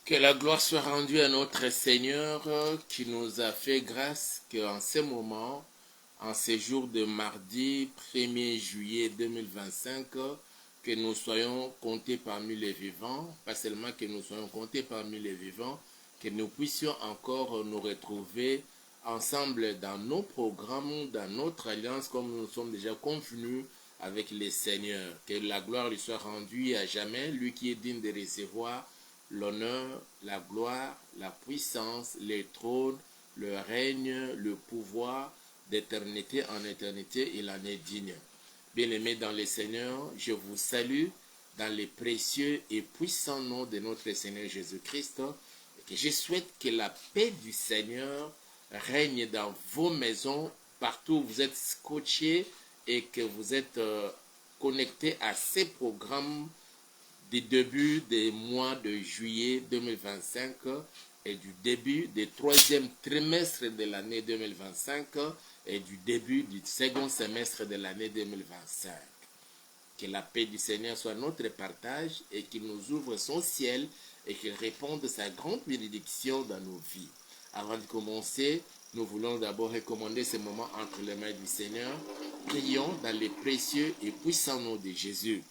Que la gloire soit rendue à notre Seigneur qui nous a fait grâce qu'en ce moment, en ce jour de mardi 1er juillet 2025, que nous soyons comptés parmi les vivants, pas seulement que nous soyons comptés parmi les vivants, que nous puissions encore nous retrouver ensemble dans nos programmes, dans notre alliance, comme nous sommes déjà convenus avec le Seigneur. Que la gloire lui soit rendue à jamais, lui qui est digne de recevoir l'honneur, la gloire, la puissance, les trônes, le règne, le pouvoir, d'éternité en éternité, il en est digne. Bien-aimés dans le Seigneur, je vous salue dans les précieux et puissants noms de notre Seigneur Jésus-Christ. Et que je souhaite que la paix du Seigneur règne dans vos maisons, partout où vous êtes scotchés et que vous êtes connectés à ces programmes du début des mois de juillet 2025 et du début du troisième trimestre de l'année 2025 et du début du second semestre de l'année 2025. Que la paix du Seigneur soit notre partage et qu'il nous ouvre son ciel et qu'il réponde sa grande bénédiction dans nos vies. Avant de commencer, nous voulons d'abord recommander ce moment entre les mains du Seigneur. Prions dans les précieux et puissants noms de Jésus.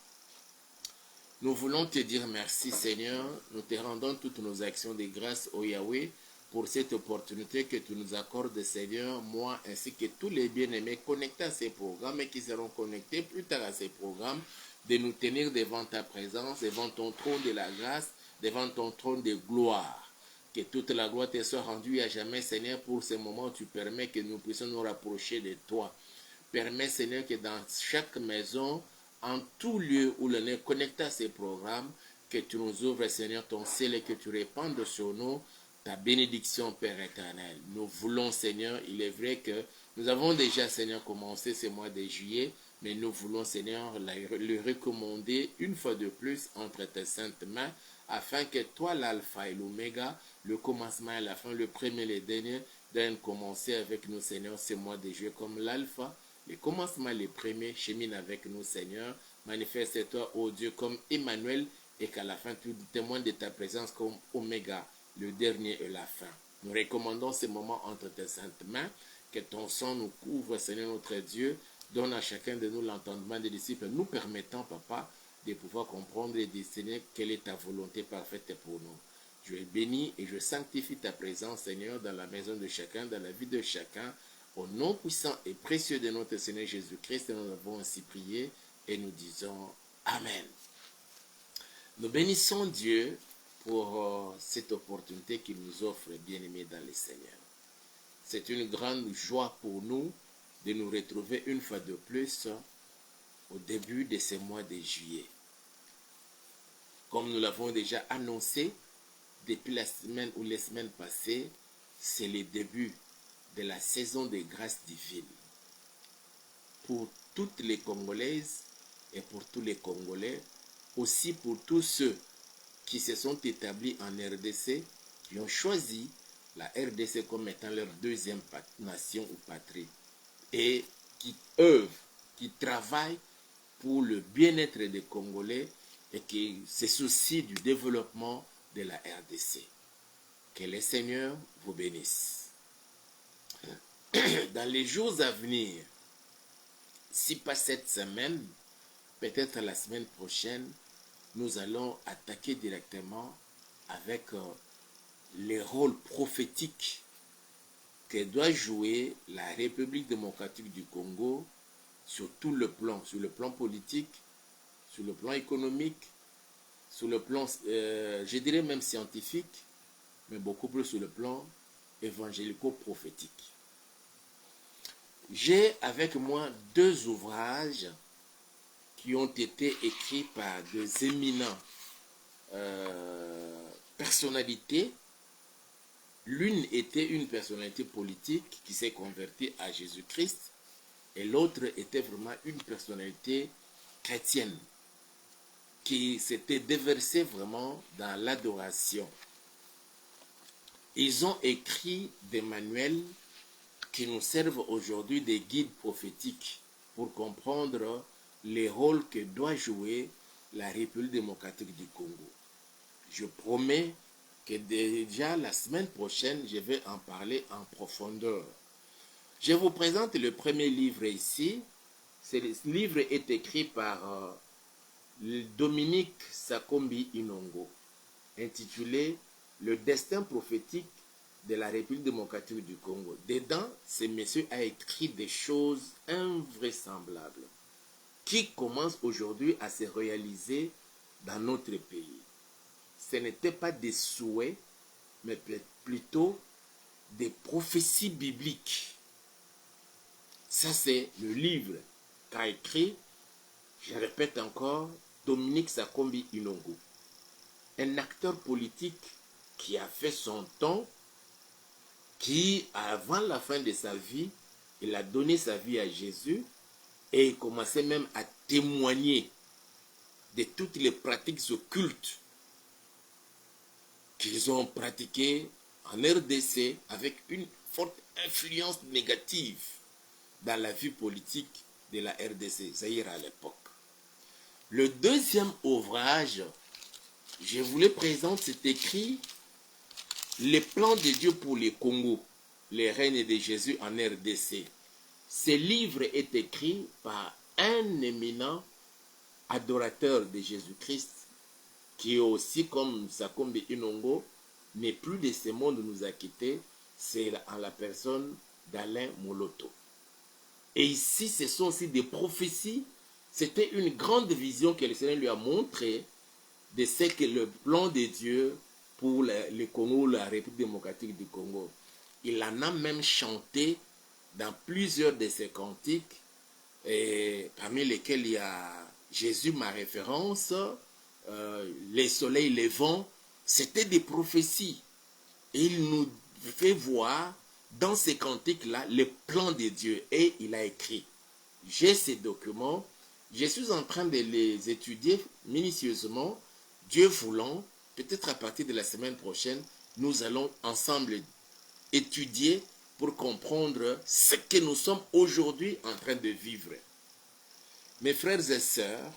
Nous voulons te dire merci Seigneur, nous te rendons toutes nos actions de grâce au Yahweh pour cette opportunité que tu nous accordes Seigneur, moi ainsi que tous les bien-aimés connectés à ces programmes et qui seront connectés plus tard à ces programmes, de nous tenir devant ta présence, devant ton trône de la grâce, devant ton trône de gloire. Que toute la gloire te soit rendue à jamais Seigneur pour ce moment où tu permets que nous puissions nous rapprocher de toi. Permets Seigneur que dans chaque maison, en tout lieu où l'on est connecté à ces programmes, que tu nous ouvres, Seigneur, ton ciel et que tu répandes sur nous ta bénédiction, Père éternel. Nous voulons, Seigneur, il est vrai que nous avons déjà, Seigneur, commencé ce mois de juillet, mais nous voulons, Seigneur, le recommander une fois de plus entre tes saintes mains, afin que toi, l'alpha et l'oméga, le commencement et la fin, le premier et le dernier, viennent commencer avec nous, Seigneur, ce mois de juillet comme l'alpha. Le commencement, les premiers, chemine avec nous, Seigneur. Manifeste-toi, ô Dieu, comme Emmanuel, et qu'à la fin, tu témoignes de ta présence comme Oméga, le dernier et la fin. Nous recommandons ce moment entre tes saintes mains, que ton sang nous couvre, Seigneur notre Dieu. Donne à chacun de nous l'entendement des disciples, nous permettant, Papa, de pouvoir comprendre et discerner quelle est ta volonté parfaite pour nous. Je bénis et je sanctifie ta présence, Seigneur, dans la maison de chacun, dans la vie de chacun. Au nom puissant et précieux de notre Seigneur Jésus-Christ, nous avons ainsi prié et nous disons Amen. Nous bénissons Dieu pour cette opportunité qu'il nous offre, bien-aimés dans le Seigneur. C'est une grande joie pour nous de nous retrouver une fois de plus au début de ce mois de juillet. Comme nous l'avons déjà annoncé depuis la semaine ou les semaines passées, c'est le début de la saison de grâce divine. Pour toutes les Congolaises et pour tous les Congolais, aussi pour tous ceux qui se sont établis en RDC, qui ont choisi la RDC comme étant leur deuxième nation ou patrie, et qui œuvrent, qui travaillent pour le bien-être des Congolais et qui se soucient du développement de la RDC. Que le Seigneur vous bénisse. Dans les jours à venir, si pas cette semaine, peut-être la semaine prochaine, nous allons attaquer directement avec les rôles prophétiques que doit jouer la République démocratique du Congo sur tout le plan, sur le plan politique, sur le plan économique, sur le plan, je dirais même scientifique, mais beaucoup plus sur le plan évangélico-prophétique. J'ai avec moi deux ouvrages qui ont été écrits par des éminents personnalités. L'une était une personnalité politique qui s'est convertie à Jésus-Christ et l'autre était vraiment une personnalité chrétienne qui s'était déversée vraiment dans l'adoration. Ils ont écrit des manuels qui nous servent aujourd'hui des guides prophétiques pour comprendre les rôles que doit jouer la République démocratique du Congo. Je promets que déjà la semaine prochaine, je vais en parler en profondeur. Je vous présente le premier livre ici. Ce livre est écrit par Dominique Sakombi Inongo, intitulé Le destin prophétique de la République démocratique du Congo. Dedans, ce monsieur a écrit des choses invraisemblables qui commencent aujourd'hui à se réaliser dans notre pays. Ce n'étaient pas des souhaits, mais plutôt des prophéties bibliques. Ça, c'est le livre qu'a écrit, je répète encore, Dominique Sakombi Inongo, un acteur politique qui a fait son temps, qui, avant la fin de sa vie, il a donné sa vie à Jésus et il commençait même à témoigner de toutes les pratiques occultes qu'ils ont pratiquées en RDC avec une forte influence négative dans la vie politique de la RDC, Zaïre à l'époque. Le deuxième ouvrage, je vous le présente, c'est écrit Les plans de Dieu pour le Congo, les règnes de Jésus en RDC. Ce livre est écrit par un éminent adorateur de Jésus-Christ qui est aussi, comme Sakombi Inongo, n'est plus de ce monde, nous a quittés, c'est en la personne d'Alain Moloto. Et ici, ce sont aussi des prophéties. C'était une grande vision que le Seigneur lui a montrée de ce que le plan de Dieu pour le Congo, la République démocratique du Congo. Il en a même chanté dans plusieurs de ses cantiques, et parmi lesquels il y a Jésus, ma référence, les soleils, les vents. C'était des prophéties. Et il nous fait voir dans ces cantiques-là le plan de Dieu. Et il a écrit. J'ai ces documents. Je suis en train de les étudier minutieusement. Dieu voulant, peut-être à partir de la semaine prochaine, nous allons ensemble étudier pour comprendre ce que nous sommes aujourd'hui en train de vivre. Mes frères et sœurs,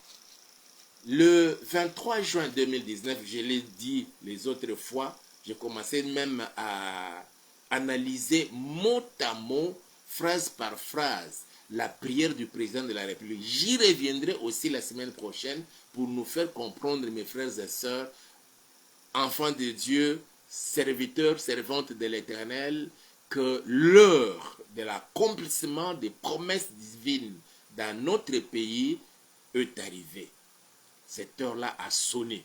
le 23 juin 2019, je l'ai dit les autres fois, j'ai commencé même à analyser mot à mot, phrase par phrase, la prière du président de la République. J'y reviendrai aussi la semaine prochaine pour nous faire comprendre, mes frères et sœurs, enfants de Dieu, serviteurs, servantes de l'Éternel, que l'heure de l'accomplissement des promesses divines dans notre pays est arrivée. Cette heure-là a sonné.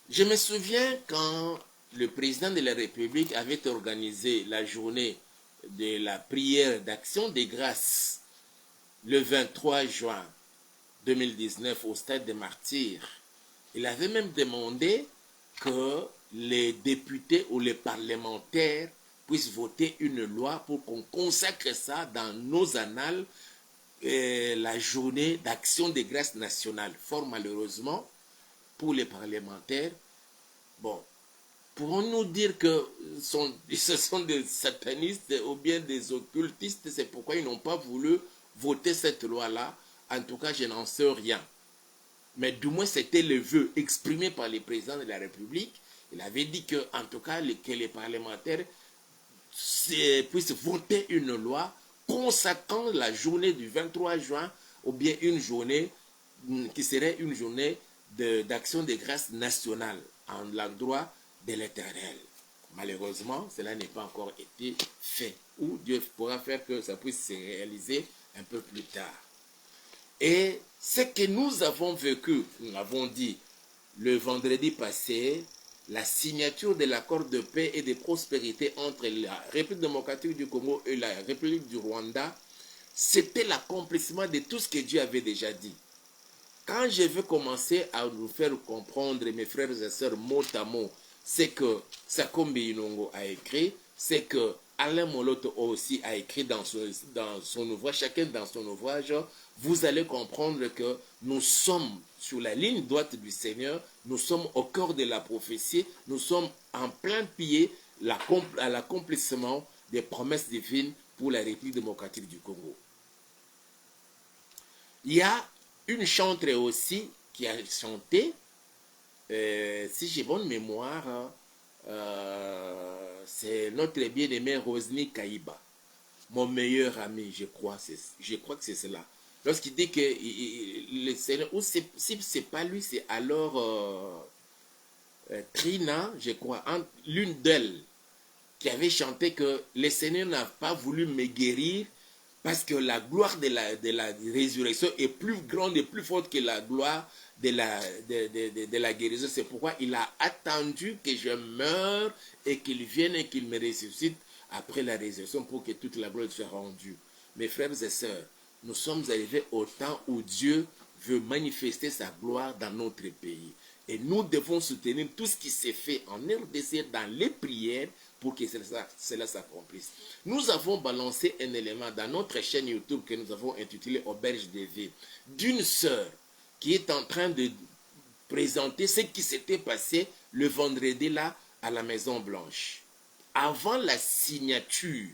Je me souviens quand le président de la République avait organisé la journée de la prière d'action des grâces le 23 juin 2019 au stade des Martyrs. Il avait même demandé que les députés ou les parlementaires puissent voter une loi pour qu'on consacre ça dans nos annales, la journée d'action des grâces nationales. Fort malheureusement, pour les parlementaires, bon, pourrons-nous dire que ce sont des satanistes ou bien des occultistes, c'est pourquoi ils n'ont pas voulu voter cette loi-là. En tout cas, je n'en sais rien. Mais du moins, c'était le vœu exprimé par le président de la République. Il avait dit que, en tout cas, que les parlementaires puissent voter une loi consacrant la journée du 23 juin ou bien une journée qui serait une journée d'action de grâce nationale en l'endroit de l'Éternel. Malheureusement, cela n'est pas encore été fait. Ou Dieu pourra faire que ça puisse se réaliser un peu plus tard. Et ce que nous avons vécu, nous l'avons dit le vendredi passé, la signature de l'accord de paix et de prospérité entre la République démocratique du Congo et la République du Rwanda, c'était l'accomplissement de tout ce que Dieu avait déjà dit. Quand je veux commencer à vous faire comprendre, mes frères et sœurs, mot à mot, c'est que Sakombi Inongo a écrit, c'est que Alain Moloto aussi a écrit dans son ouvrage, chacun dans son ouvrage, vous allez comprendre que nous sommes sur la ligne droite du Seigneur, nous sommes au cœur de la prophétie, nous sommes en plein pied à l'accomplissement des promesses divines pour la République démocratique du Congo. Il y a une chanteuse aussi qui a chanté si j'ai bonne mémoire, c'est notre bien-aimé Rosny Kaïba, mon meilleur ami, je crois que c'est cela. Lorsqu'il dit que le Seigneur, ou si c'est pas lui, c'est alors Trina, je crois, l'une d'elles, qui avait chanté que le Seigneur n'a pas voulu me guérir parce que la gloire de la résurrection est plus grande et plus forte que la gloire de la guérison. C'est pourquoi il a attendu que je meure et qu'il vienne et qu'il me ressuscite après la résurrection pour que toute la gloire soit rendue. Mes frères et sœurs, nous sommes arrivés au temps où Dieu veut manifester sa gloire dans notre pays. Et nous devons soutenir tout ce qui s'est fait en RDC dans les prières pour que cela s'accomplisse. Nous avons balancé un élément dans notre chaîne YouTube que nous avons intitulé Auberge des Villes, d'une sœur qui est en train de présenter ce qui s'était passé le vendredi là à la Maison Blanche. Avant la signature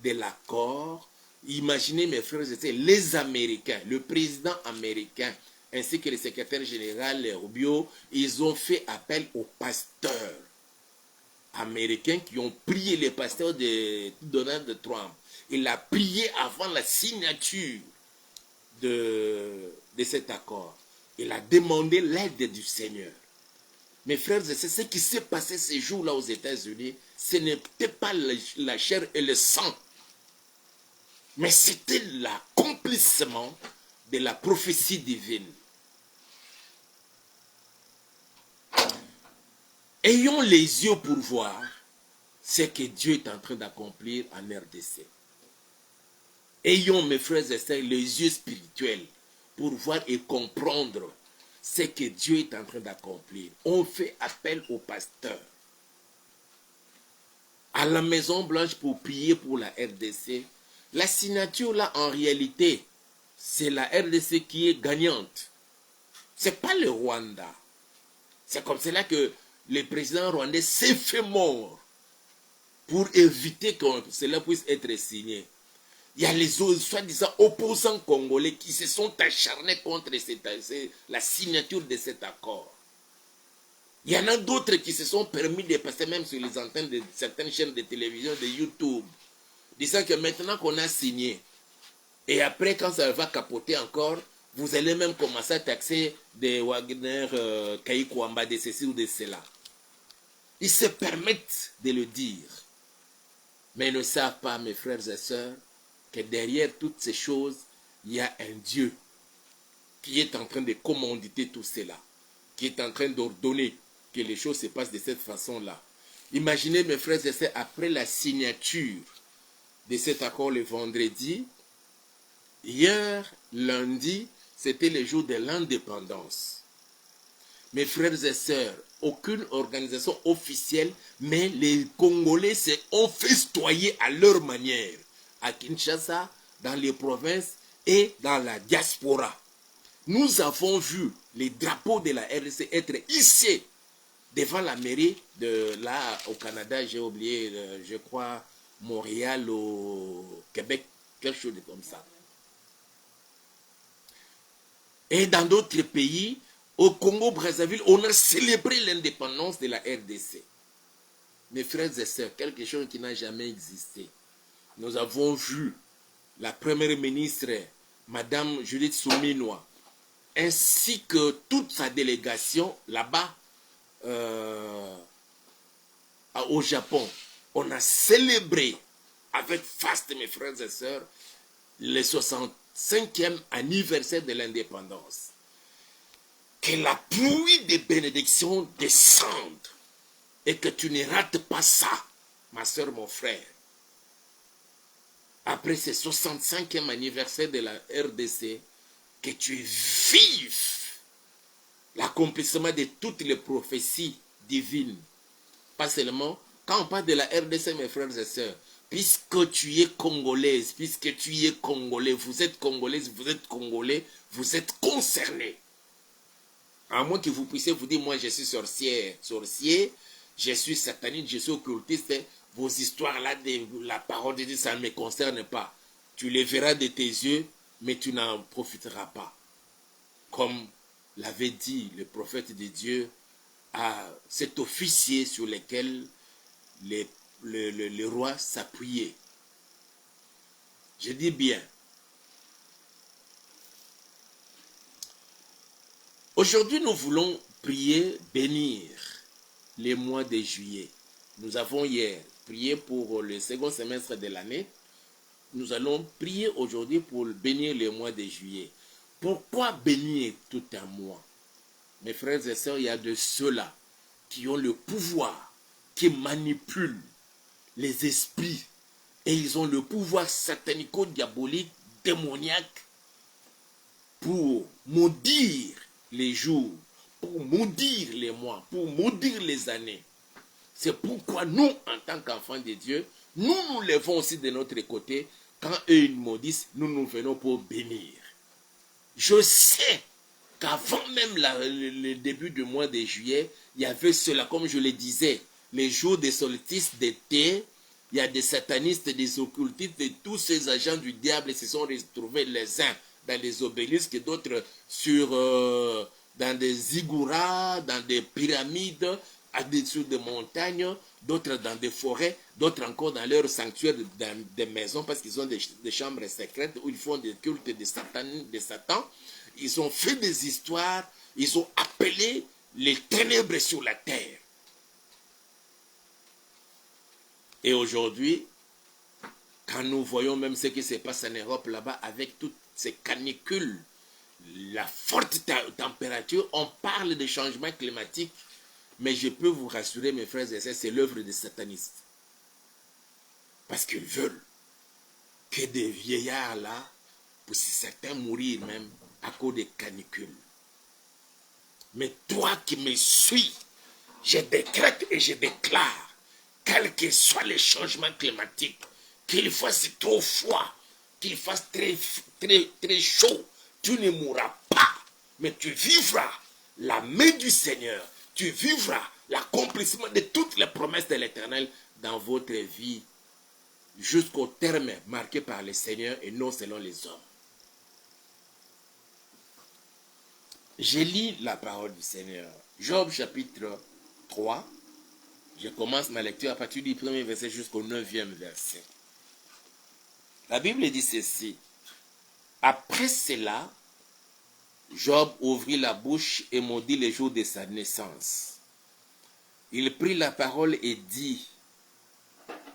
de l'accord, imaginez mes frères et sœurs, les Américains, le président américain ainsi que le secrétaire général Rubio, ils ont fait appel aux pasteurs américains qui ont prié, les pasteurs de Donald Trump. Il a prié avant la signature de cet accord. Il a demandé l'aide du Seigneur. Mes frères et sœurs, ce qui s'est passé ces jours-là aux États-Unis, ce n'était pas la chair et le sang, mais c'était l'accomplissement de la prophétie divine. Ayons les yeux pour voir ce que Dieu est en train d'accomplir en RDC. Ayons, mes frères et sœurs, les yeux spirituels pour voir et comprendre ce que Dieu est en train d'accomplir. On fait appel au pasteur à la Maison Blanche pour prier pour la RDC. La signature là, en réalité, c'est la RDC qui est gagnante. Ce n'est pas le Rwanda. C'est comme cela que le président rwandais s'est fait mort pour éviter que cela puisse être signé. Il y a les soi-disant opposants congolais qui se sont acharnés contre la signature de cet accord. Il y en a d'autres qui se sont permis de passer même sur les antennes de certaines chaînes de télévision, de YouTube, disant que maintenant qu'on a signé, et après quand ça va capoter encore, vous allez même commencer à taxer des Wagner, Kaïkwamba, de ceci ou de cela. Ils se permettent de le dire. Mais ils ne savent pas, mes frères et sœurs, que derrière toutes ces choses, il y a un Dieu qui est en train de commanditer tout cela, qui est en train d'ordonner que les choses se passent de cette façon-là. Imaginez, mes frères et sœurs, après la signature de cet accord le vendredi, hier, lundi, c'était le jour de l'indépendance. Mes frères et sœurs, aucune organisation officielle, mais les Congolais se ont festoyé à leur manière, à Kinshasa, dans les provinces et dans la diaspora. Nous avons vu les drapeaux de la RDC être hissés devant la mairie de là au Canada, j'ai oublié, je crois, Montréal, au Québec, quelque chose comme ça. Et dans d'autres pays, au Congo-Brazzaville, on a célébré l'indépendance de la RDC. Mes frères et sœurs, quelque chose qui n'a jamais existé. Nous avons vu la première ministre, Madame Judith Suminwa, ainsi que toute sa délégation là-bas au Japon. On a célébré avec faste, mes frères et sœurs, le 65e anniversaire de l'indépendance. Que la pluie de bénédictions descende et que tu ne rates pas ça, ma soeur, mon frère. Après ce 65e anniversaire de la RDC, que tu vives l'accomplissement de toutes les prophéties divines. Pas seulement, quand on parle de la RDC, mes frères et sœurs, puisque tu es congolaise, puisque tu es congolais, vous êtes congolaise, vous êtes congolais, vous êtes concernés. À moins que vous puissiez vous dire, moi je suis sorcier, je suis sataniste, je suis occultiste, vos histoires là, la parole de Dieu, ça ne me concerne pas. Tu les verras de tes yeux, mais tu n'en profiteras pas. Comme l'avait dit, le prophète de Dieu, à cet officier sur lequel le roi s'appuyait. Je dis bien. Aujourd'hui, nous voulons prier, bénir les mois de juillet. Nous avons hier prié pour le second semestre de l'année. Nous allons prier aujourd'hui pour bénir le mois de juillet. Pourquoi bénir tout un mois? Mes frères et sœurs, il y a de ceux-là qui ont le pouvoir, qui manipulent les esprits. Et ils ont le pouvoir satanico-diabolique, démoniaque, pour maudire les jours, pour maudire les mois, pour maudire les années. C'est pourquoi nous, en tant qu'enfants de Dieu, nous nous levons aussi de notre côté. Quand eux ils maudissent, nous nous venons pour bénir. Je sais qu'avant même le début du mois de juillet, il y avait cela, comme je le disais, les jours des solstices d'été, il y a des satanistes, des occultistes, et tous ces agents du diable se sont retrouvés les uns dans des obélisques, d'autres dans des zigouras, dans des pyramides, au-dessus des montagnes, d'autres dans des forêts, d'autres encore dans leurs sanctuaires, dans des maisons, parce qu'ils ont des chambres secrètes où ils font des cultes de Satan. Ils ont fait des histoires, ils ont appelé les ténèbres sur la terre. Et aujourd'hui, quand nous voyons même ce qui se passe en Europe là-bas, avec toutes ces canicules, la forte température, on parle de changement climatique, mais je peux vous rassurer, mes frères et sœurs, c'est l'œuvre des satanistes. Parce qu'ils veulent que des vieillards là, pour certains mourir même, à cause des canicules. Mais toi qui me suis, je décrète et je déclare, quels que soient les changements climatiques, qu'il fasse trop froid, qu'il fasse très chaud, tu ne mourras pas, mais tu vivras la main du Seigneur, tu vivras l'accomplissement de toutes les promesses de l'Éternel dans votre vie, jusqu'au terme marqué par le Seigneur et non selon les hommes. Je lis la parole du Seigneur. Job chapitre 3. Je commence ma lecture à partir du premier verset jusqu'au 9e verset. La Bible dit ceci. Après cela, Job ouvrit la bouche et maudit les jours de sa naissance. Il prit la parole et dit,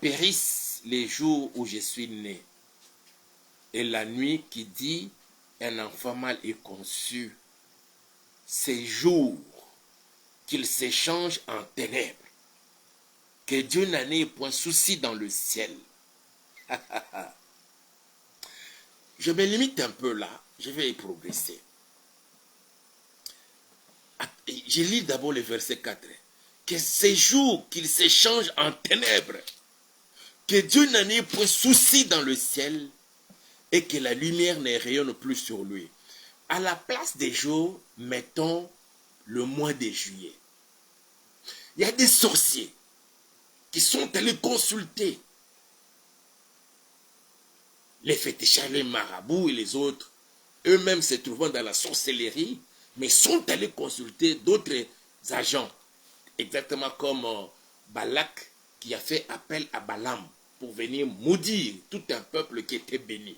périssent les jours où je suis né, et la nuit qui dit, un enfant mal est conçu. Ces jours qu'il s'échange en ténèbres, que Dieu n'en ait point souci dans le ciel. Je me limite un peu là, je vais y progresser. Je lis d'abord le verset 4. Que ces jours qu'il s'échange en ténèbres, que Dieu n'en ait point souci dans le ciel, et que la lumière ne rayonne plus sur lui. À la place des jours, mettons le mois de juillet. Il y a des sorciers qui sont allés consulter les féticheurs, les marabouts et les autres, eux-mêmes se trouvant dans la sorcellerie, mais sont allés consulter d'autres agents, exactement comme Balak qui a fait appel à Balaam pour venir maudire tout un peuple qui était béni.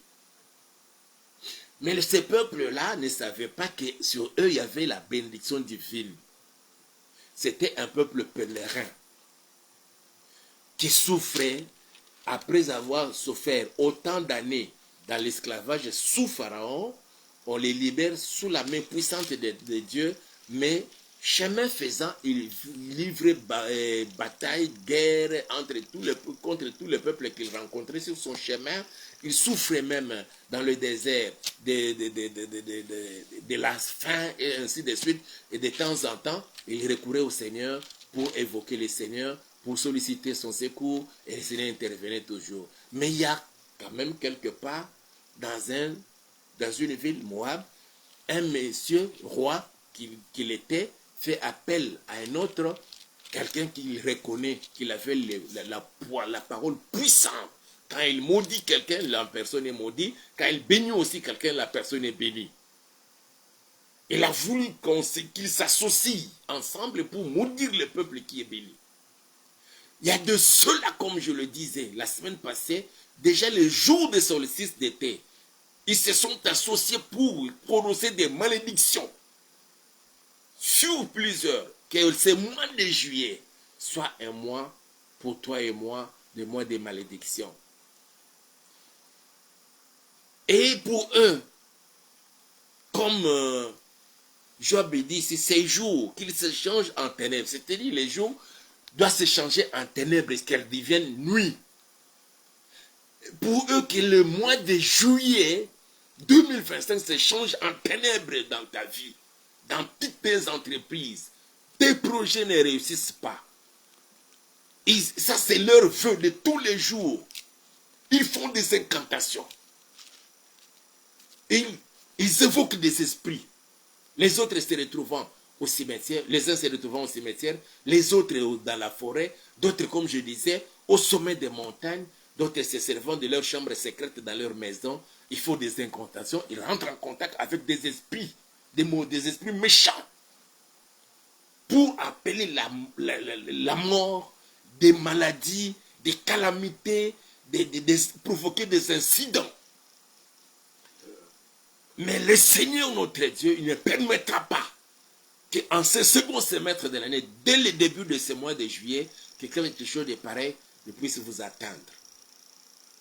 Mais ces peuples-là ne savaient pas que sur eux, il y avait la bénédiction divine. C'était un peuple pèlerin qui souffrait après avoir souffert autant d'années dans l'esclavage sous Pharaon. On les libère sous la main puissante de Dieu, mais chemin faisant, il livrait bataille, guerre contre tous les peuples qu'il rencontrait sur son chemin. Il souffrait même dans le désert de la faim et ainsi de suite. Et de temps en temps, il recourait au Seigneur pour évoquer le Seigneur, pour solliciter son secours, et le Seigneur intervenait toujours. Mais il y a quand même quelque part, dans une ville, Moab, un monsieur, roi qu'il était, fait appel à un autre, quelqu'un qu'il reconnaît, qu'il avait la parole puissante. Quand il maudit quelqu'un, la personne est maudite. Quand il bénit aussi quelqu'un, la personne est bénie. Il a voulu qu'ils s'associent ensemble pour maudire le peuple qui est béni. Il y a de cela, comme je le disais la semaine passée, déjà les jours de solstice d'été, ils se sont associés pour prononcer des malédictions sur plusieurs. Que ce mois de juillet soit un mois pour toi et moi, le mois des malédictions. Et pour eux, comme Job dit ici, ces jours qu'ils se changent en ténèbres, c'est-à-dire les jours doivent se changer en ténèbres et qu'elles deviennent nuit. Pour eux que le mois de juillet 2025 se change en ténèbres dans ta vie, dans toutes tes entreprises, tes projets ne réussissent pas. Ça c'est leur vœu de tous les jours. Ils font des incantations. Ils évoquent des esprits. Les autres se retrouvant au cimetière, les uns se retrouvant au cimetière, les autres dans la forêt, d'autres, comme je disais, au sommet des montagnes, d'autres se servant de leur chambre secrète dans leur maison. Il faut des incantations. Ils rentrent en contact avec des esprits, des esprits méchants, pour appeler la mort, des maladies, des calamités, provoquer des incidents. Mais le Seigneur notre Dieu, il ne permettra pas qu'en ce second semestre de l'année, dès le début de ce mois de juillet, que quelque chose de pareil ne puisse vous atteindre.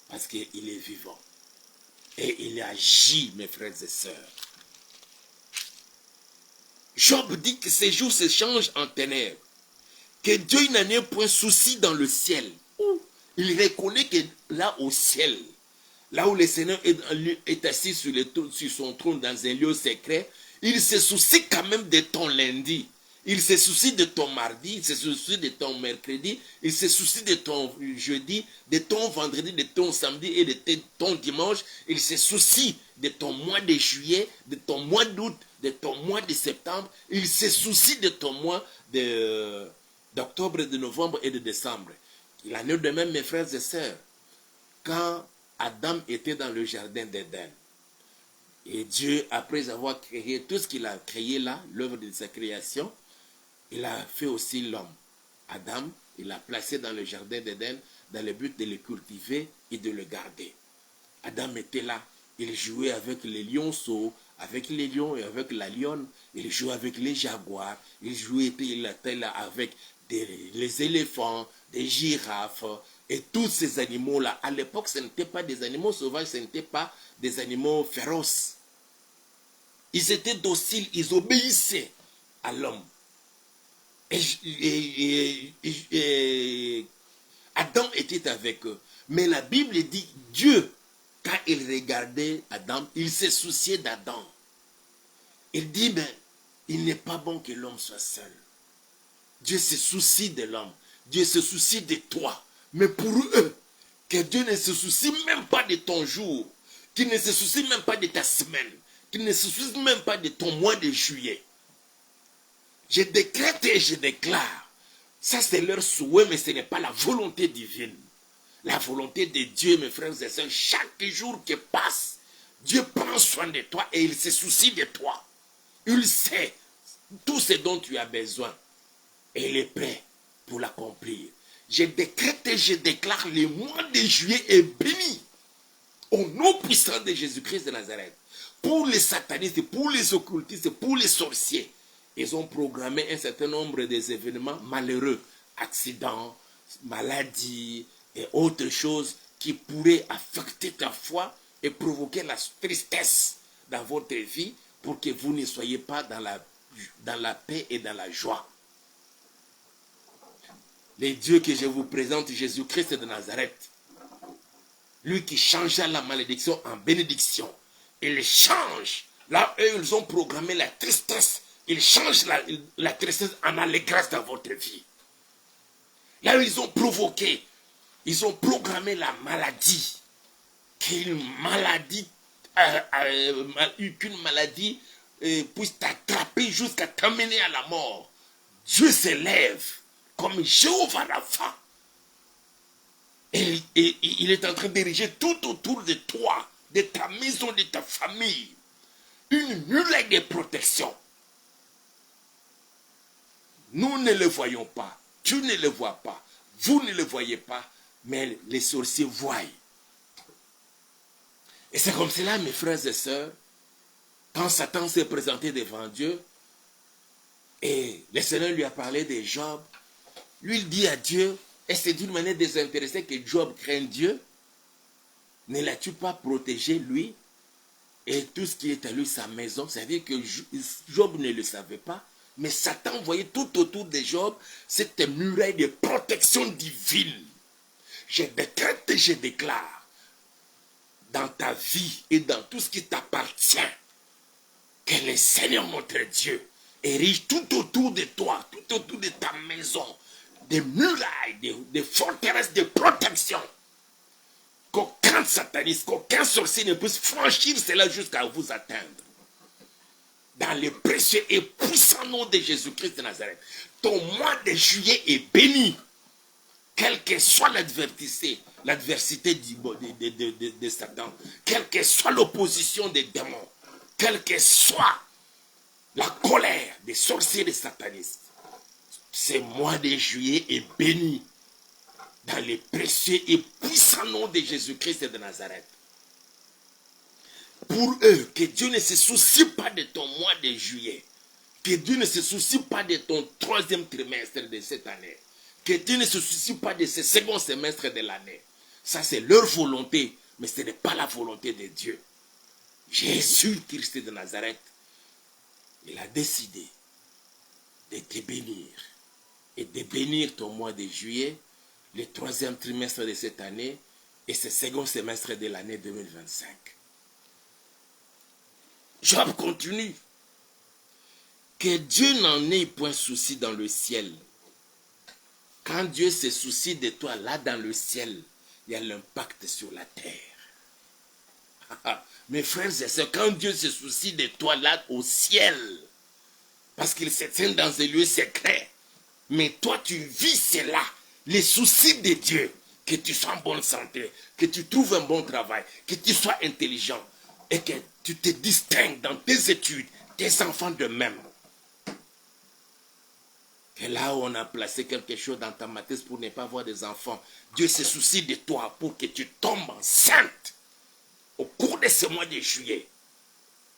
Parce qu'il est vivant. Et il agit, mes frères et sœurs. Job dit que ces jours se changent en ténèbres. Que Dieu n'en ait point souci dans le ciel. Il reconnaît que là au ciel, là où le Seigneur est assis sur son trône dans un lieu secret, il se soucie quand même de ton lundi. Il se soucie de ton mardi, il se soucie de ton mercredi, il se soucie de ton jeudi, de ton vendredi, de ton samedi et de ton dimanche. Il se soucie de ton mois de juillet, de ton mois d'août, de ton mois de septembre. Il se soucie de ton mois d'octobre, de novembre et de décembre. Il en est de même, mes frères et sœurs, quand Adam était dans le jardin d'Éden, et Dieu, après avoir créé tout ce qu'il a créé là, l'œuvre de sa création, il a fait aussi l'homme. Adam, il l'a placé dans le jardin d'Éden dans le but de le cultiver et de le garder. Adam était là, il jouait avec les lionceaux, avec les lions et avec la lionne, il jouait avec les jaguars, il jouait là avec les éléphants, des girafes, et tous ces animaux-là. À l'époque, ce n'étaient pas des animaux sauvages, ce n'étaient pas des animaux féroces. Ils étaient dociles, ils obéissaient à l'homme. Et Adam était avec eux. Mais la Bible dit, Dieu, quand il regardait Adam, il se souciait d'Adam. Il dit, mais il n'est pas bon que l'homme soit seul. Dieu se soucie de l'homme. Dieu se soucie de toi. Mais pour eux, que Dieu ne se soucie même pas de ton jour, qu'il ne se soucie même pas de ta semaine, qu'il ne se soucie même pas de ton mois de juillet. Je décrète et je déclare, ça c'est leur souhait, mais ce n'est pas la volonté divine. La volonté de Dieu, mes frères et sœurs, chaque jour qui passe, Dieu prend soin de toi et il se soucie de toi. Il sait tout ce dont tu as besoin et il est prêt pour l'accomplir. Je décrète et je déclare le mois de juillet est béni au nom puissant de Jésus-Christ de Nazareth. Pour les satanistes, pour les occultistes, pour les sorciers, ils ont programmé un certain nombre d'événements malheureux, accidents, maladies et autres choses qui pourraient affecter ta foi et provoquer la tristesse dans votre vie pour que vous ne soyez pas dans la paix et dans la joie. Le Dieu que je vous présente, Jésus-Christ de Nazareth, lui qui changea la malédiction en bénédiction, il change. Là, eux, ils ont programmé la tristesse. Il change la tristesse en allégresse dans votre vie. Là, ils ont provoqué, ils ont programmé la maladie. Qu'une maladie puisse t'attraper jusqu'à t'amener à la mort. Dieu s'élève comme Jéhovah Rapha. Et il est en train d'ériger tout autour de toi, de ta maison, de ta famille. une muraille de protection. Nous ne le voyons pas, tu ne le vois pas, vous ne le voyez pas, mais les sorciers voient. Et c'est comme cela, mes frères et sœurs, quand Satan s'est présenté devant Dieu, et le Seigneur lui a parlé de Job, lui il dit à Dieu, et c'est d'une manière désintéressée que Job craint Dieu, ne l'as-tu pas protégé lui, et tout ce qui est à lui, sa maison, c'est-à-dire que Job ne le savait pas, mais Satan voyait tout autour de Job cette muraille de protection divine. Je décrète et je déclare, dans ta vie et dans tout ce qui t'appartient, que le Seigneur notre Dieu érige tout autour de toi, tout autour de ta maison, des murailles, des forteresses de protection. Qu'aucun sataniste, qu'aucun sorcier ne puisse franchir cela jusqu'à vous atteindre. Dans le précieux et puissant nom de Jésus-Christ de Nazareth, ton mois de juillet est béni. Quelle que soit l'adversité de Satan, quelle que soit l'opposition des démons, quelle que soit la colère des sorciers et des satanistes, ce mois de juillet est béni dans le précieux et puissant nom de Jésus-Christ de Nazareth. Pour eux, que Dieu ne se soucie pas de ton mois de juillet, que Dieu ne se soucie pas de ton troisième trimestre de cette année, que Dieu ne se soucie pas de ce second semestre de l'année. Ça, c'est leur volonté, mais ce n'est pas la volonté de Dieu. Jésus-Christ de Nazareth, il a décidé de te bénir et de bénir ton mois de juillet, le troisième trimestre de cette année et ce second semestre de l'année 2025. Job continue. Que Dieu n'en ait point souci dans le ciel. Quand Dieu se soucie de toi là dans le ciel, il y a l'impact sur la terre. Mes frères et sœurs, quand Dieu se soucie de toi là au ciel, parce qu'il se tient dans un lieu secret, mais toi tu vis cela, les soucis de Dieu, que tu sois en bonne santé, que tu trouves un bon travail, que tu sois intelligent, et que tu te distingues dans tes études, tes enfants de même. Et là où on a placé quelque chose dans ta matrice pour ne pas avoir des enfants, Dieu se soucie de toi pour que tu tombes enceinte au cours de ce mois de juillet.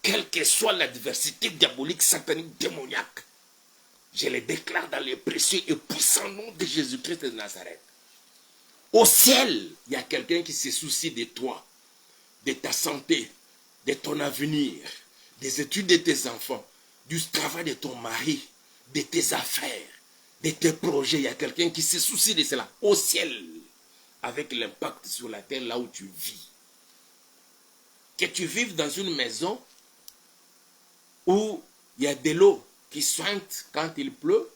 Quelle que soit l'adversité diabolique, satanique, démoniaque, je le déclare dans le précieux et puissant nom de Jésus-Christ de Nazareth. Au ciel, il y a quelqu'un qui se soucie de toi, de ta santé, de ton avenir, des études de tes enfants, du travail de ton mari, de tes affaires, de tes projets. Il y a quelqu'un qui se soucie de cela au ciel, avec l'impact sur la terre là où tu vis. Que tu vives dans une maison où il y a de l'eau qui suinte quand il pleut,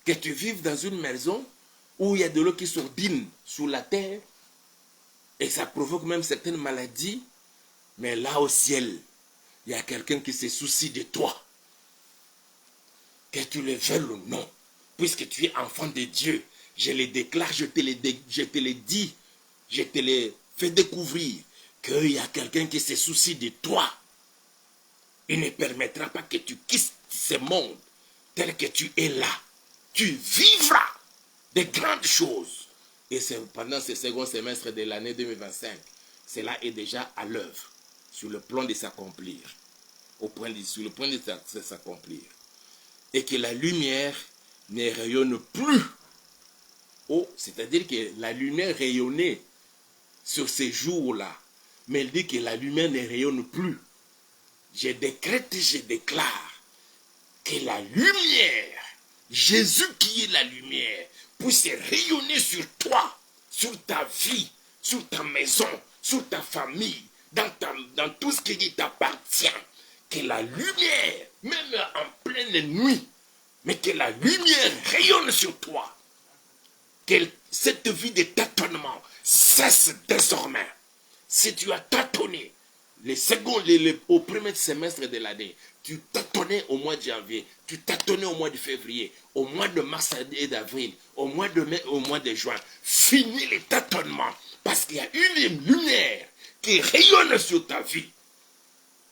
que tu vives dans une maison où il y a de l'eau qui sourdine sur la terre et ça provoque même certaines maladies, mais là au ciel, il y a quelqu'un qui se soucie de toi. Que tu le veuilles ou non, puisque tu es enfant de Dieu, je le déclare, je te le dis, je te le fais découvrir, qu'il y a quelqu'un qui se soucie de toi. Il ne permettra pas que tu quittes ce monde tel que tu es là. Tu vivras de grandes choses. Et c'est pendant ce second semestre de l'année 2025, cela est déjà à l'œuvre, sur le plan de s'accomplir, sur le point de s'accomplir. Et que la lumière ne rayonne plus. Oh, c'est-à-dire que la lumière rayonnait sur ces jours-là. Mais il dit que la lumière ne rayonne plus. Je décrète et je déclare que la lumière, Jésus qui est la lumière, puisse rayonner sur toi, sur ta vie, sur ta maison, sur ta famille, dans tout ce qui t'appartient. Que la lumière, même en pleine nuit, mais que la lumière rayonne sur toi. Que cette vie de tâtonnement cesse désormais. Si tu as tâtonné au premier semestre de l'année, tu tâtonnais au mois de janvier, tu tâtonnais au mois de février, au mois de mars et d'avril, au mois de mai, au mois de juin, finis les tâtonnements parce qu'il y a une lumière qui rayonne sur ta vie.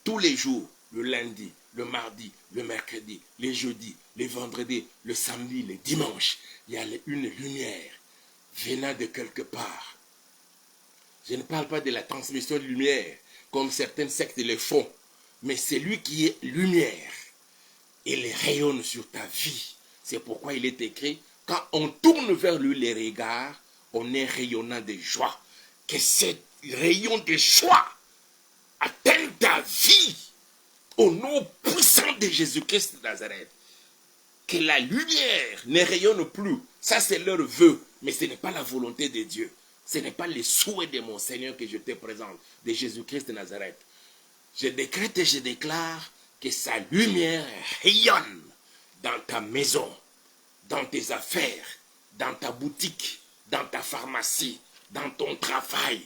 tous les jours, le lundi, le mardi, le mercredi, les jeudis, les vendredis, le samedi, les dimanches, il y a une lumière venant de quelque part. Je ne parle pas de la transmission de lumière, comme certaines sectes le font, mais c'est lui qui est lumière. Il rayonne sur ta vie. C'est pourquoi il est écrit, quand on tourne vers lui les regards, on est rayonnant de joie. Que ce rayon de joie atteigne ta vie au nom puissant de Jésus-Christ de Nazareth. Que la lumière ne rayonne plus. Ça, c'est leur vœu, mais ce n'est pas la volonté de Dieu. Ce n'est pas les souhaits de mon Seigneur que je te présente, de Jésus-Christ de Nazareth. Je décrète et je déclare que sa lumière rayonne dans ta maison, dans tes affaires, dans ta boutique, dans ta pharmacie, dans ton travail,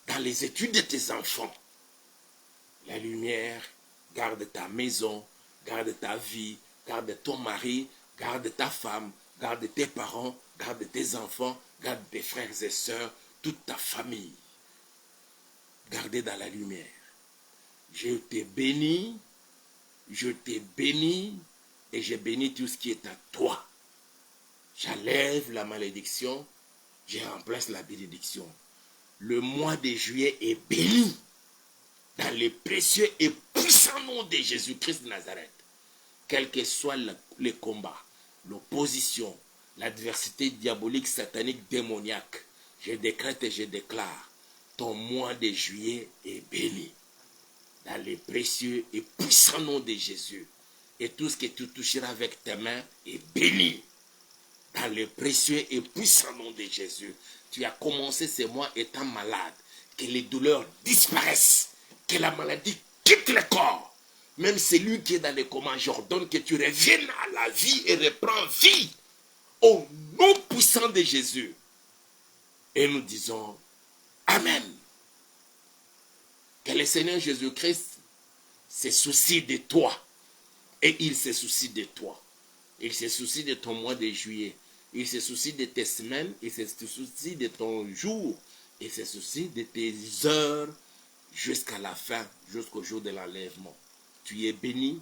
dans les études de tes enfants. La lumière garde ta maison, garde ta vie, garde ton mari, garde ta femme, garde tes parents, garde tes enfants, garde tes frères et sœurs, toute ta famille. Gardez dans la lumière. Je te bénis et je bénis tout ce qui est à toi. J'enlève la malédiction, je remplace la bénédiction. Le mois de juillet est béni dans le précieux et puissant nom de Jésus-Christ de Nazareth. Quel que soit le combat, l'opposition, l'adversité diabolique, satanique, démoniaque, je décrète et je déclare, ton mois de juillet est béni. Dans le précieux et puissant nom de Jésus. Et tout ce que tu toucheras avec tes mains est béni. Dans le précieux et puissant nom de Jésus. Tu as commencé ce mois étant malade. Que les douleurs disparaissent. Que la maladie quitte le corps. Même celui qui est dans le coma, j'ordonne que tu reviennes à la vie et reprends vie. Au nom puissant de Jésus. Et nous disons Amen. Que le Seigneur Jésus-Christ se soucie de toi. Et il se soucie de toi. Il se soucie de ton mois de juillet. Il se soucie de tes semaines. Il se soucie de ton jour. Il se soucie de tes heures jusqu'à la fin, jusqu'au jour de l'enlèvement. Tu es béni.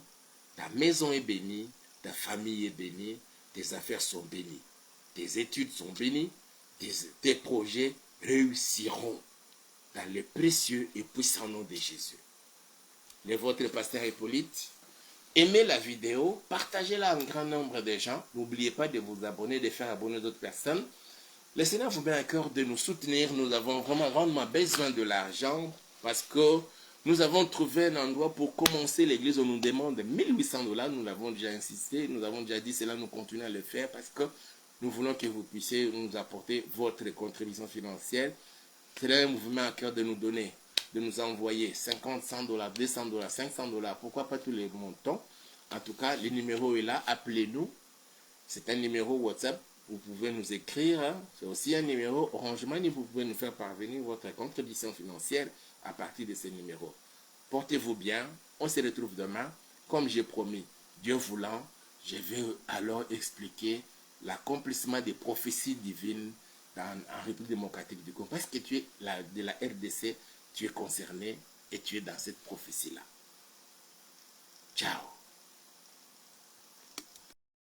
Ta maison est bénie. Ta famille est bénie. Tes affaires sont bénies. Tes études sont bénies. Tes projets réussiront. Dans le précieux et puissant nom de Jésus. Votre pasteur Hippolyte. Aimez la vidéo, partagez-la à un grand nombre de gens. N'oubliez pas de vous abonner, de faire abonner d'autres personnes. Le Seigneur vous met à cœur de nous soutenir. Nous avons vraiment besoin de l'argent parce que nous avons trouvé un endroit pour commencer l'église. On nous demande 1800 $. Nous l'avons déjà insisté, nous avons déjà dit cela, nous continuons à le faire parce que nous voulons que vous puissiez nous apporter votre contribution financière. Cela vous met à cœur de nous donner, de nous envoyer 50, 100 $, 200 $, 500 $, pourquoi pas tous les montants. En tout cas, le numéro est là, appelez-nous. C'est un numéro WhatsApp, vous pouvez nous écrire. C'est aussi un numéro Orange Money, vous pouvez nous faire parvenir votre contribution financière à partir de ce numéro. Portez-vous bien, on se retrouve demain. Comme j'ai promis, Dieu voulant, je vais alors expliquer l'accomplissement des prophéties divines en République démocratique du Congo. Parce que tu es de la RDC, tu es concerné et tu es dans cette prophétie-là. Ciao.